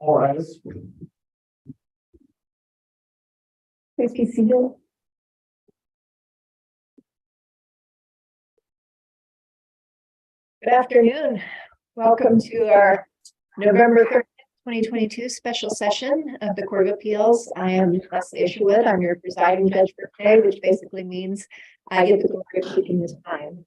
All rise. Please be seated. Good afternoon. Welcome to our November 30th, 2022 special session of the Court of Appeals. I am Leslie Isherwood. I'm your presiding judge for today, which basically means I get the glory of keeping this time.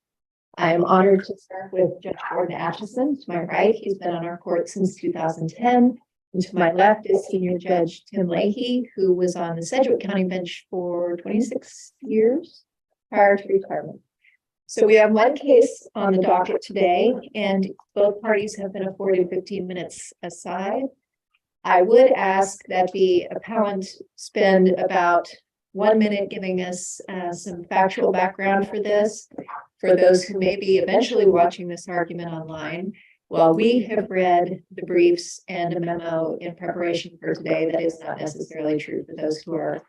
I am honored to serve with Judge Gordon Atchison. To my right, he's been on our court since 2010. And to my left is Senior Judge Tim Leahy, who was on the Sedgwick County bench for 26 years prior to retirement. So we have one case on the docket today, and both parties have been afforded 15 minutes aside. I would ask that the appellant spend about 1 minute giving us some factual background for this, for those who may be eventually watching this argument online. While we have read the briefs and a memo in preparation for today, that is not necessarily true for those who are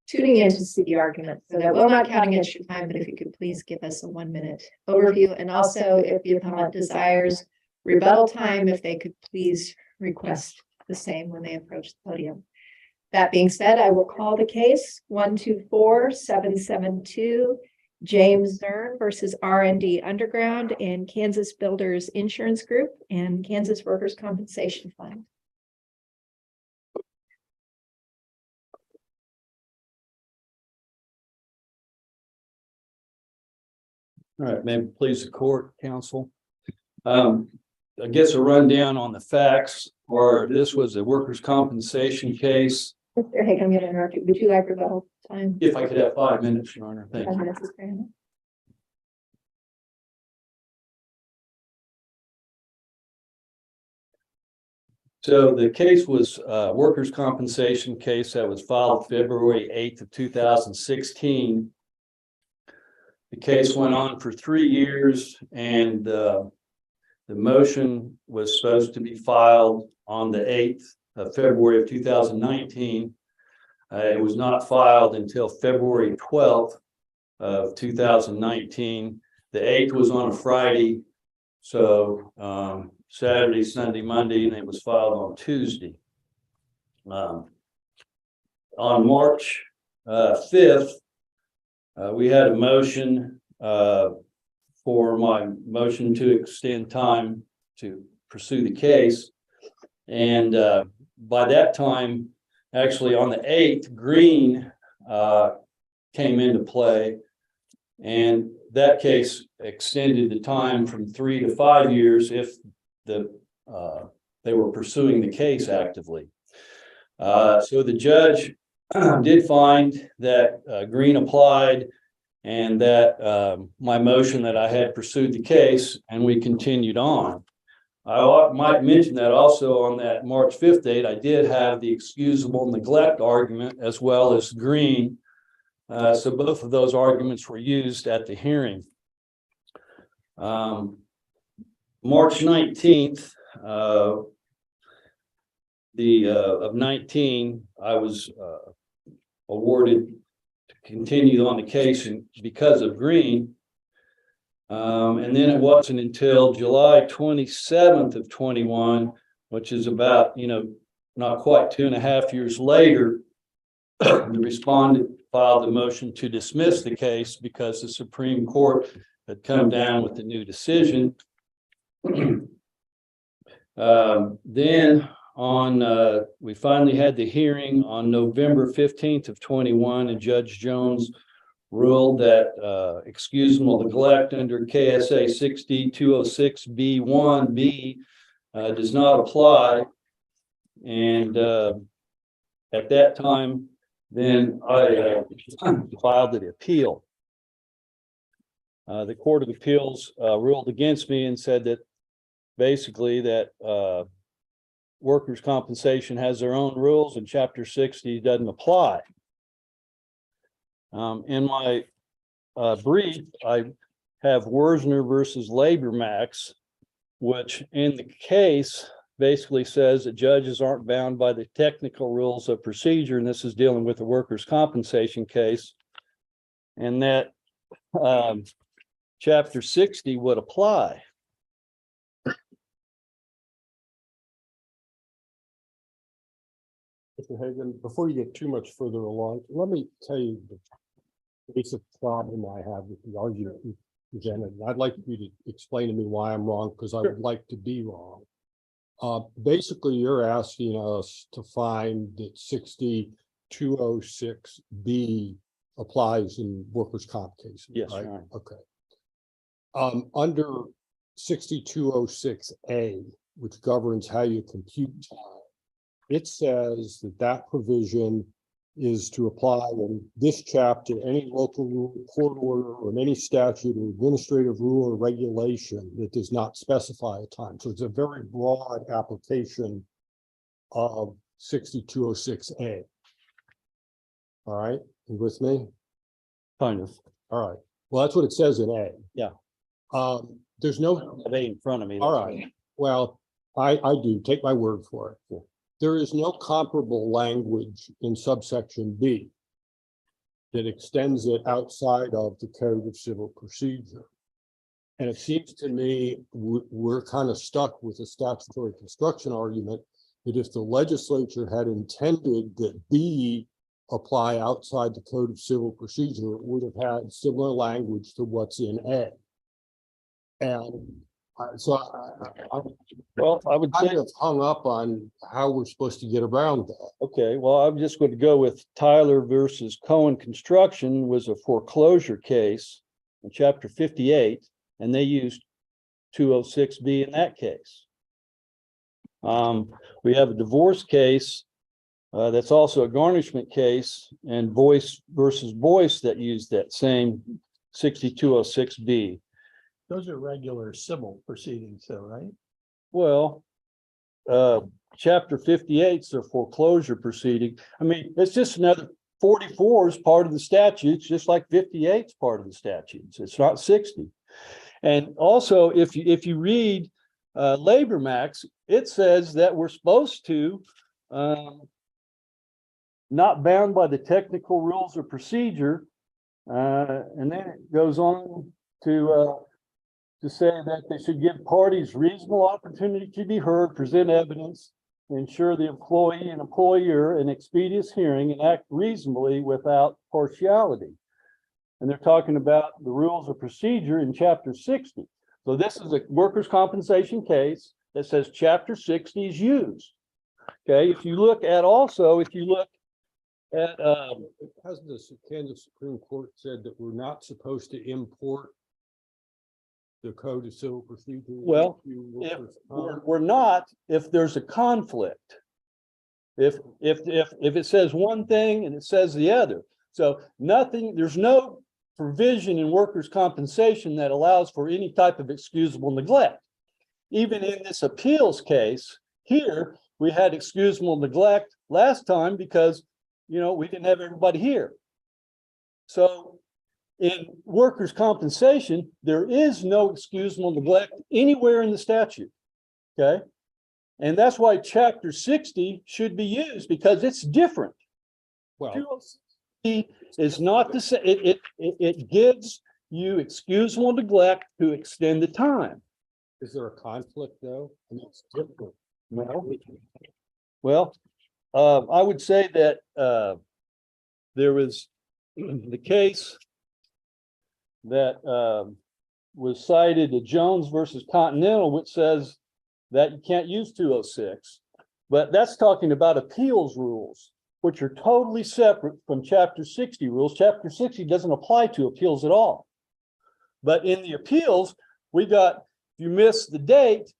tuning in to see the argument. So that will not count against your time, but if you could please give us a 1 minute overview. And also, if the appellant desires rebuttal time, if they could please request the same when they approach the podium. That being said, I will call the case 124-772 James Zuern versus RND Underground and Kansas Builders Insurance Group and Kansas Workers' Compensation Fund. All right, may it please the court, counsel. I guess a rundown on the facts, or this was a workers' compensation case. Mr. Hagan, I'm going to interrupt you. Would you like rebuttal time? If I could have 5 minutes, Your Honor, thank 5 you. minutes is fair enough. So the case was a workers' compensation case that was filed February 8th of 2016. The case went on for 3 years, and the motion was supposed to be filed on the 8th of February of 2019. It was not filed until February 12th of 2019. The 8th was on a Friday, so Saturday, Sunday, Monday, and it was filed on Tuesday. On March 5th, we had a motion for my motion to extend time to pursue the case. And by that time, actually on the 8th, Green came into play. And that case extended the time from 3 to 5 years if they were pursuing the case actively. So the judge did find that Green applied and that my motion that I had pursued the case, and we continued on. I might mention that also on that March 5th date, I did have the excusable neglect argument as well as Green. So both of those arguments were used at the hearing. March 19th of 19, I was awarded to continue on the case because of Green. And then it wasn't until July 27th of 21, which is about, not quite 2.5 years later, the respondent filed a motion to dismiss the case because the Supreme Court had come down with the new decision. Then we finally had the hearing on November 15th of 21, and Judge Jones ruled that excusable neglect under KSA 60206B1B does not apply. And at that time, then I filed the appeal. The Court of Appeals ruled against me and said that basically that workers' compensation has their own rules and Chapter 60 doesn't apply. In my brief, I have Worsner versus Labor Max, which in the case basically says that judges aren't bound by the technical rules of procedure, and this is dealing with a workers' compensation case, and that Chapter 60 would apply. Mr. Hagan, before you get too much further along, let me tell you the basic problem I have with the argument you presented. And I'd like you to explain to me why I'm wrong, because I would like to be wrong. Basically, you're asking us to find that 6206B applies in workers' comp cases. Yes, right? right. Okay. Under 6206A, which governs how you compute time, it says that that provision is to apply in this chapter any local rule, court order, or any statute or administrative rule or regulation that does not specify a time. So it's a very broad application of 6206A. All right, you with me? Kind of. All right. Well, that's what it says in A. Yeah. There's no. Have A in front of me. All right. Well, I do. Take my word for it. Yeah. There is no comparable language in subsection B that extends it outside of the Code of Civil Procedure. And it seems to me we're kind of stuck with a statutory construction argument that if the legislature had intended that B apply outside the Code of Civil Procedure, it would have had similar language to what's in A. And so Well, I would say, kind of hung up on how we're supposed to get around that. okay, well, I'm just going to go with Tyler versus Cohen Construction was a foreclosure case in chapter 58, and they used 206B in that case. We have a divorce case that's also a garnishment case, and Boyce versus Boyce that used that same 6206B. Those are regular civil proceedings, though, right? Well, chapter 58 is a foreclosure proceeding. I mean, it's just another 44 is part of the statutes, just like 58 is part of the statutes. It's not 60. And also, if you read Labor Max, it says that we're supposed to not bound by the technical rules of procedure, and then it goes on to say that they should give parties reasonable opportunity to be heard, present evidence, ensure the employee and employer an expeditious hearing, and act reasonably without partiality. And they're talking about the rules of procedure in chapter 60. So this is a workers' compensation case that says chapter 60 is used. Okay, if you look at Hasn't the Kansas Supreme Court said that we're not supposed to import the Code of Civil Procedure? Well, we're not if there's a conflict. If it says one thing and it says the other. So there's no provision in workers' compensation that allows for any type of excusable neglect. Even in this appeals case here, we had excusable neglect last time because, we didn't have everybody here. So in workers' compensation, there is no excusable neglect anywhere in the statute. Okay. And that's why chapter 60 should be used, because it's different. Well, 206 is not the same. It gives you excusable neglect to extend the time. is there a conflict though? I mean, it's different. Well, I would say that there was the case that was cited to Jones versus Continental, which says that you can't use 206, but that's talking about appeals rules, which are totally separate from chapter 60 rules. Chapter 60 doesn't apply to appeals at all. But in the appeals, if you miss the date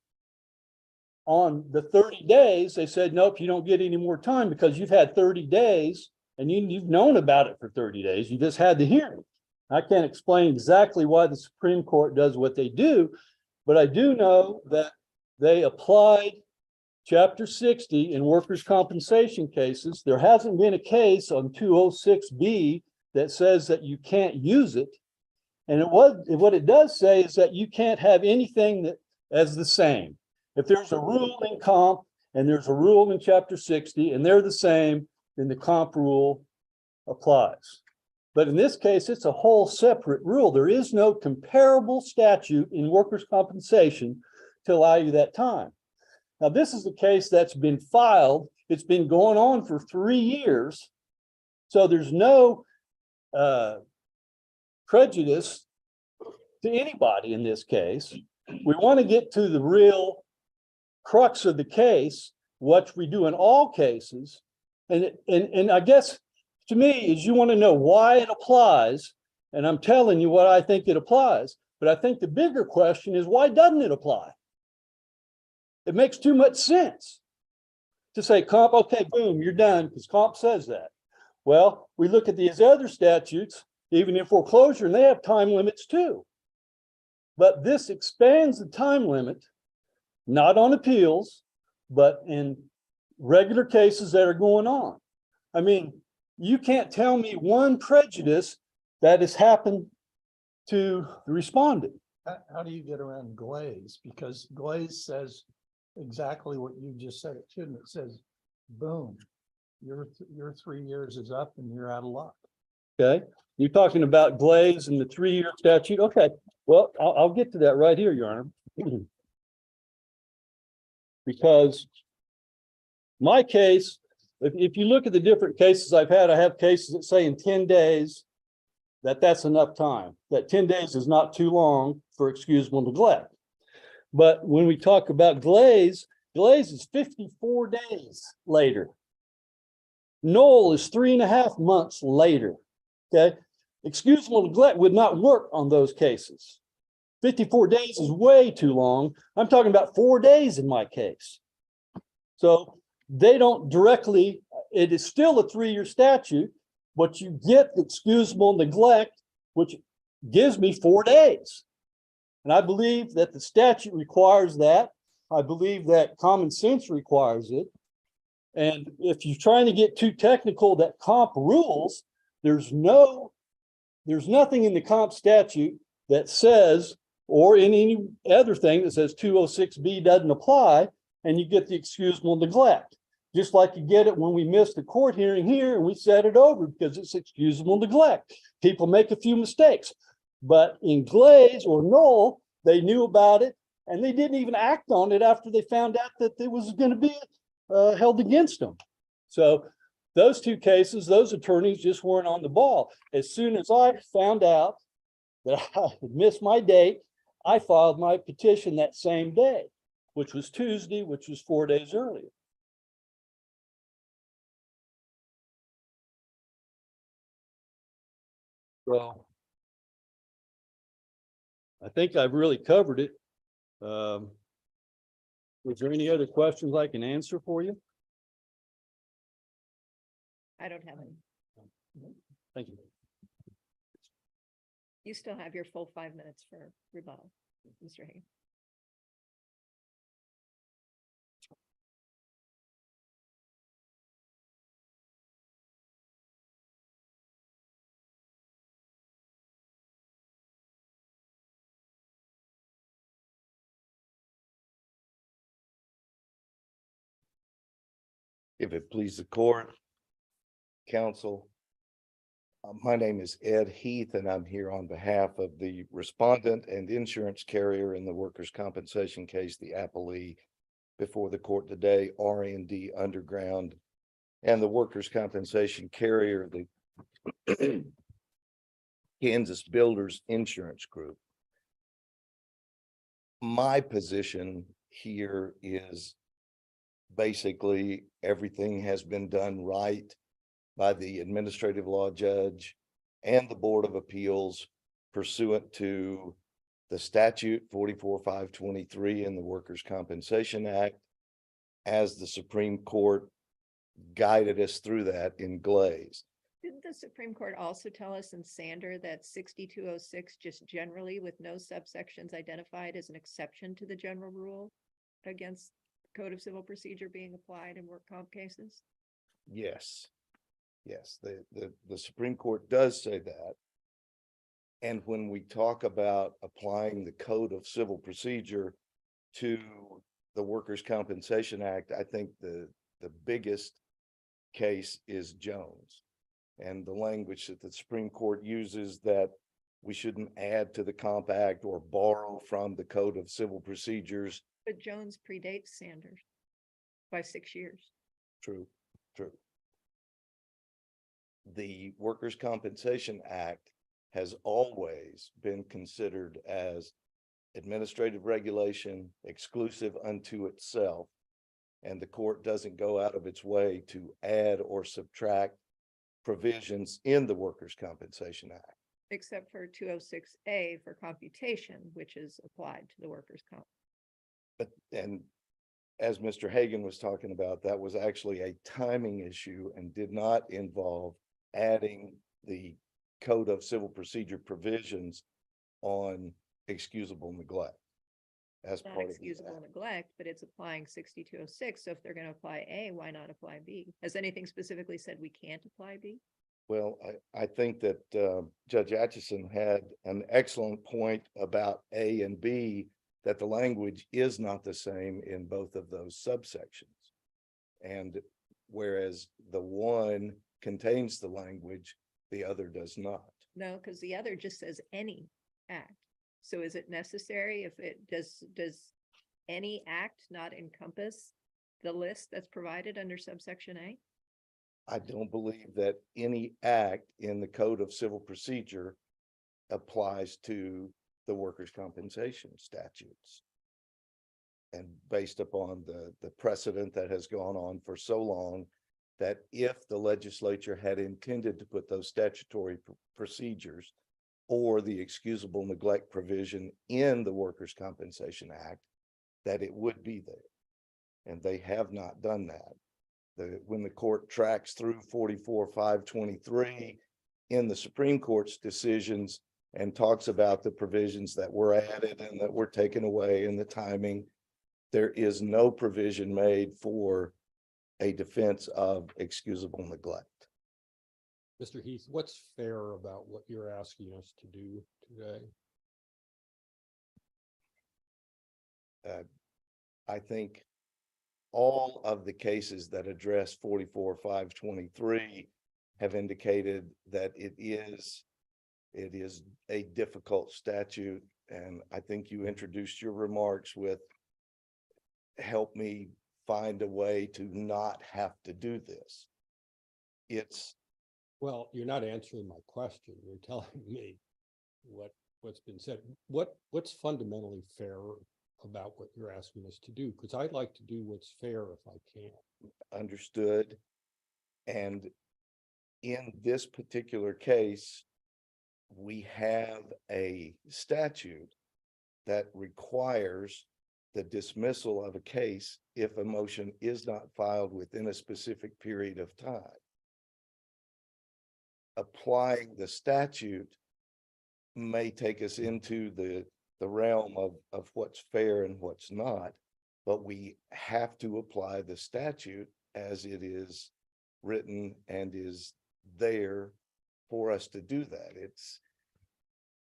on the 30 days, they said, nope, you don't get any more time because you've had 30 days and you've known about it for 30 days. You just had the hearing. I can't explain exactly why the Supreme Court does what they do, but I do know that they applied chapter 60 in workers' compensation cases. There hasn't been a case on 206B that says that you can't use it. And what it does say is that you can't have anything that as the same. If there's a rule in comp and there's a rule in chapter 60 and they're the same, then the comp rule applies. But in this case, it's a whole separate rule. There is no comparable statute in workers' compensation to allow you that time. Now, this is the case that's been filed It's been going on for 3 years. So there's no prejudice to anybody in this case. We want to get to the real crux of the case, what we do in all cases. And I guess to me is you want to know why it applies. And I'm telling you what I think it applies. But I think the bigger question is, why doesn't it apply? It makes too much sense to say comp, okay, boom, you're done because comp says that. Well, we look at these other statutes, even in foreclosure, and they have time limits too. But this expands the time limit, not on appeals, but in regular cases that are going on. I mean, you can't tell me one prejudice that has happened to the respondent. How do you get around glaze? Because glaze says exactly what you just said. It shouldn't. It says, boom, your 3 years is up and you're out of luck. Okay, you're talking about glaze and the 3-year statute. Okay, well, I'll get to that right here, Your Honor. Because my case, if you look at the different cases I've had, I have cases that say in 10 days that's enough time, that 10 days is not too long for excusable neglect. But when we talk about glaze is 54 days later. Knoll is 3.5 months later. Okay, excusable neglect would not work on those cases. 54 days is way too long. I'm talking about 4 days in my case. So they don't directly, it is still a 3-year statute, but you get excusable neglect, which gives me 4 days. And I believe that the statute requires that. I believe that common sense requires it. And if you're trying to get too technical, that comp rules, there's nothing in the comp statute that says, or in any other thing that says 206B doesn't apply, and you get the excusable neglect. Just like you get it when we missed the court hearing here and we set it over because it's excusable neglect. People make a few mistakes, but in glaze or Knoll, they knew about it and they didn't even act on it after they found out that it was going to be held against them. So those two cases, those attorneys just weren't on the ball. As soon as I found out that I had missed my date, I filed my petition that same day, which was Tuesday, which was 4 days earlier. Well, I think I've really covered it. Was there any other questions I can answer for you? I don't have any. Thank you. You still have your full 5 minutes for rebuttal, Mr. Hagan. If it please the court, counsel, my name is Ed Heath, and I'm here on behalf of the respondent and insurance carrier in the workers' compensation case, the appellee before the court today, RND Underground, and the workers' compensation carrier, the Kansas Builders Insurance Group. My position here is basically everything has been done right by the administrative law judge and the Board of Appeals pursuant to the statute 44-523 in the Workers' Compensation Act, as the Supreme Court guided us through that in Glaze. Didn't the Supreme Court also tell us in Sander that 6206 just generally with no subsections identified as an exception to the general rule against Code of Civil Procedure being applied in work comp cases? Yes. Yes, the Supreme Court does say that. And when we talk about applying the Code of Civil Procedure to the Workers' Compensation Act, I think the biggest case is Jones. And the language that the Supreme Court uses that we shouldn't add to the Comp Act or borrow from the Code of Civil Procedures. But Jones predates Sanders by 6 years. True, true. The Workers' Compensation Act has always been considered as administrative regulation exclusive unto itself. And the court doesn't go out of its way to add or subtract provisions in the Workers' Compensation Act. Except for 206A for computation, which is applied to the workers' comp. But, and as Mr. Hagan was talking about, that was actually a timing issue and did not involve adding the Code of Civil Procedure provisions on excusable neglect. As Not part of the excusable act. neglect, but it's applying 6206. So if they're going to apply A, why not apply B? Has anything specifically said we can't apply B? Well, I think that Judge Atchison had an excellent point about A and B, that the language is not the same in both of those subsections. And whereas the one contains the language, the other does not. No, because the other just says any act. So is it necessary if it does any act not encompass the list that's provided under subsection A? I don't believe that any act in the Code of Civil Procedure applies to the workers' compensation statutes. And based upon the precedent that has gone on for so long, that if the legislature had intended to put those statutory procedures or the excusable neglect provision in the Workers' Compensation Act, that it would be there. And they have not done that. When the court tracks through 44-523 in the Supreme Court's decisions and talks about the provisions that were added and that were taken away and the timing, there is no provision made for a defense of excusable neglect. Mr. Heath, what's fair about what you're asking us to do today? I think all of the cases that address 44-523 have indicated that it is a difficult statute. And I think you introduced your remarks with, help me find a way to not have to do this. Well, you're not answering my question. You're telling me what's been said. What's fundamentally fair about what you're asking us to do? Because I'd like to do what's fair if I can. Understood. And in this particular case, we have a statute that requires the dismissal of a case if a motion is not filed within a specific period of time. Applying the statute may take us into the realm of what's fair and what's not, but we have to apply the statute as it is written and is there for us to do that.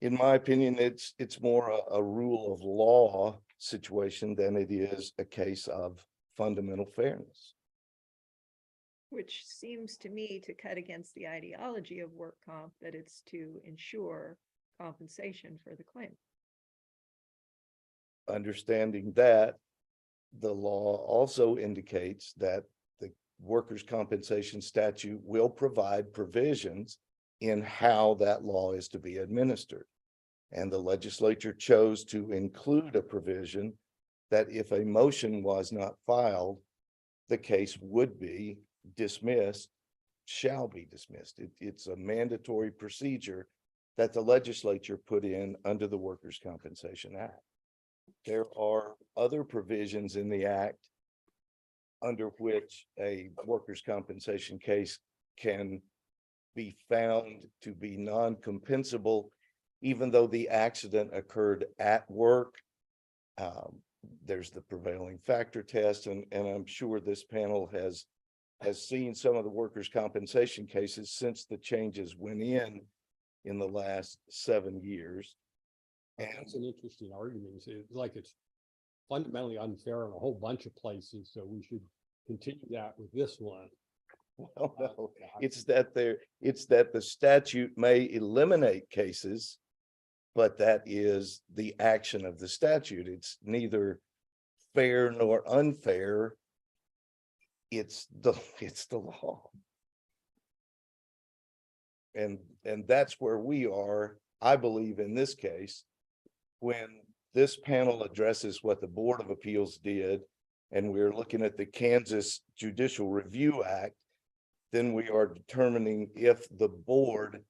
In my opinion, it's more a rule of law situation than it is a case of fundamental fairness. Which seems to me to cut against the ideology of work comp, that it's to ensure compensation for the claim. Understanding that, the law also indicates that the workers' compensation statute will provide provisions in how that law is to be administered. And the legislature chose to include a provision that if a motion was not filed, the case would be dismissed, shall be dismissed. It's a mandatory procedure that the legislature put in under the Workers' Compensation Act. There are other provisions in the act under which a workers' compensation case can be found to be non-compensable, even though the accident occurred at work. There's the prevailing factor test, and I'm sure this panel has seen some of the workers' compensation cases since the changes went in the last 7 years. And That's an interesting argument. It's like it's fundamentally unfair in a whole bunch of places, so we should continue that with this one. well, no, it's that the statute may eliminate cases, but that is the action of the statute. It's neither fair nor unfair it's the, it's the law. And that's where we are, I believe, in this case, when this panel addresses what the Board of Appeals did, and we're looking at the Kansas Judicial Review Act, then we are determining if the board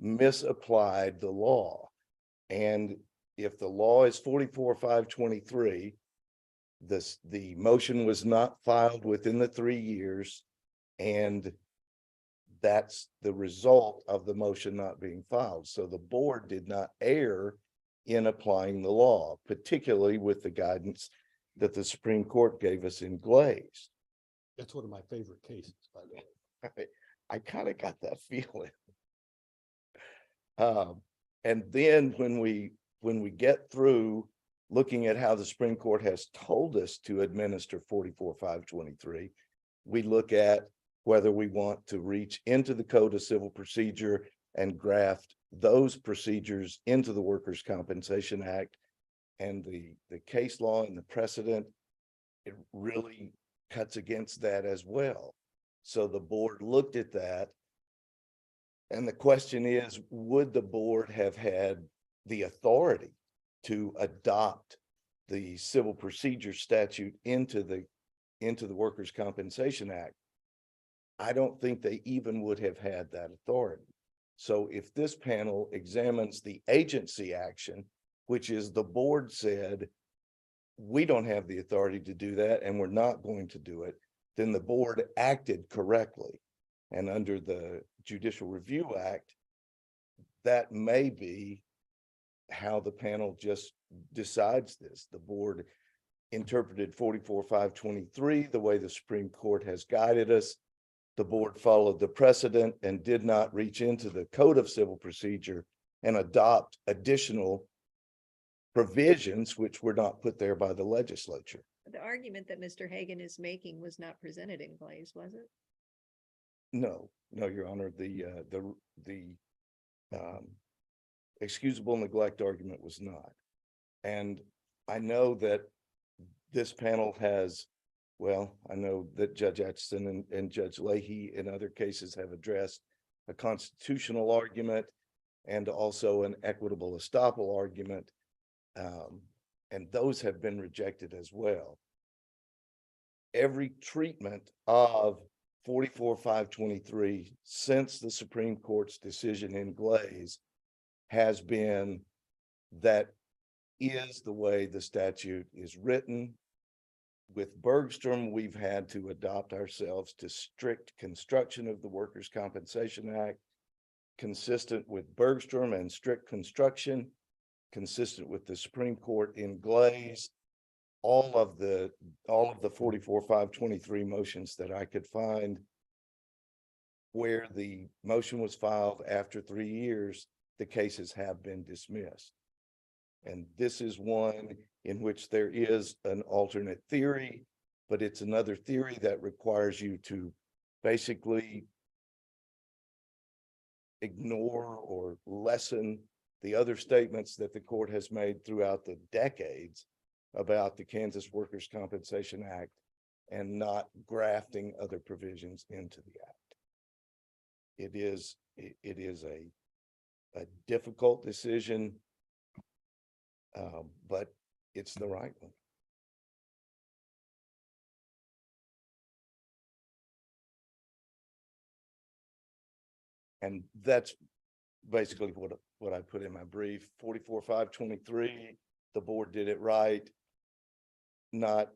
misapplied the law. And if the law is 44-523, the motion was not filed within the 3 years, and that's the result of the motion not being filed. So the board did not err in applying the law, particularly with the guidance that the Supreme Court gave us in Glaze. That's one of my favorite cases, by the way. I kind of got that feeling. And then when we get through looking at how the Supreme Court has told us to administer 44-523, we look at whether we want to reach into the Code of Civil Procedure and graft those procedures into the Workers' Compensation Act. And the case law and the precedent, it really cuts against that as well. So the board looked at that. And the question is, would the board have had the authority to adopt the civil procedure statute into the Workers' Compensation Act? I don't think they even would have had that authority. So if this panel examines the agency action, which is the board said, we don't have the authority to do that and we're not going to do it, then the board acted correctly. And under the Judicial Review Act, that may be how the panel just decides this. The board interpreted 44-523 the way the Supreme Court has guided us. The board followed the precedent and did not reach into the Code of Civil Procedure and adopt additional provisions which were not put there by the legislature. The argument that Mr. Hagan is making was not presented in Glaze, was it? No, Your Honor, the excusable neglect argument was not. And I know that this panel has, well, I know that Judge Atchison and Judge Leahy in other cases have addressed a constitutional argument and also an equitable estoppel argument. And those have been rejected as well. Every treatment of 44-523 since the Supreme Court's decision in Glaze has been that is the way the statute is written. With Bergstrom, we've had to adopt ourselves to strict construction of the Workers' Compensation Act, consistent with Bergstrom and strict construction, consistent with the Supreme Court in Glaze. All of the 44-523 motions that I could find where the motion was filed after 3 years, the cases have been dismissed. And this is one in which there is an alternate theory, but it's another theory that requires you to basically ignore or lessen the other statements that the court has made throughout the decades about the Kansas Workers' Compensation Act and not grafting other provisions into the act. It is a difficult decision, but it's the right one. And that's basically what I put in my brief. 44-523, the board did it right, not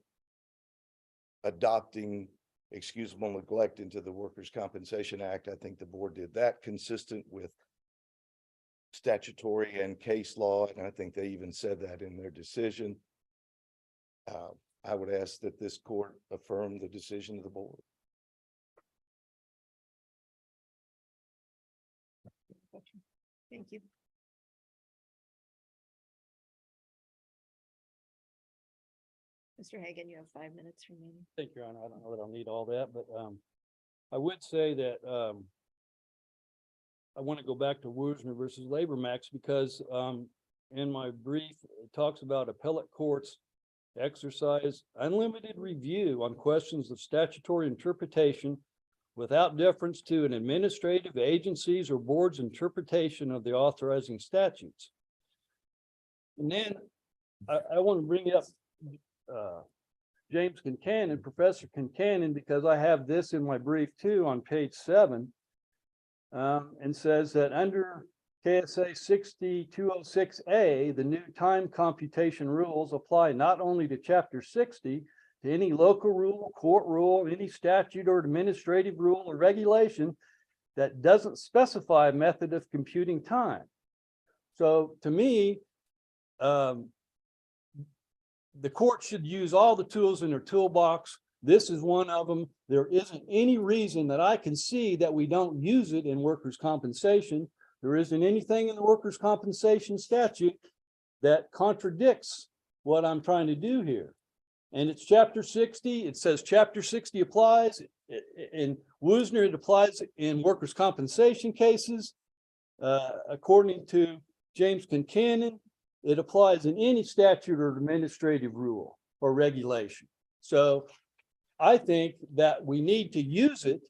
adopting excusable neglect into the Workers' Compensation Act. I think the board did that consistent with statutory and case law, and I think they even said that in their decision. I would ask that this court affirm the decision of the board. Thank you. Mr. Hagan, you have 5 minutes remaining. Thank you, Your Honor. I don't know that I'll need all that, but I would say that I want to go back to Woosner versus Labor Max because in my brief, it talks about appellate courts exercise unlimited review on questions of statutory interpretation without deference to an administrative agency's or board's interpretation of the authorizing statutes. And then I want to bring up James Concanon, Professor Concanon, because I have this in my brief too on page 7, and says that under KSA 6206A, the new time computation rules apply not only to Chapter 60, to any local rule, court rule, any statute or administrative rule or regulation that doesn't specify a method of computing time. So to me, the court should use all the tools in their toolbox. This is one of them. There isn't any reason that I can see that we don't use it in workers' compensation. There isn't anything in the workers' compensation statute that contradicts what I'm trying to do here. And it's Chapter 60. It says Chapter 60 applies. In Woosner, it applies in workers' compensation cases. According to James Concanon, it applies in any statute or administrative rule or regulation. So I think that we need to use it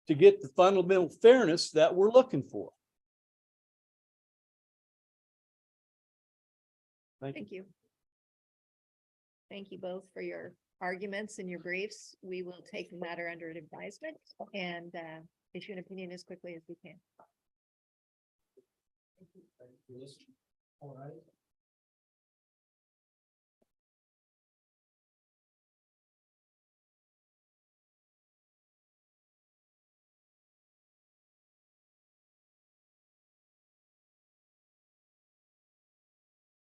to get the fundamental fairness that we're looking for. Thank you. Thank you. Thank you both for your arguments and your briefs. We will take the matter under advisement and issue an opinion as quickly as we can. All right.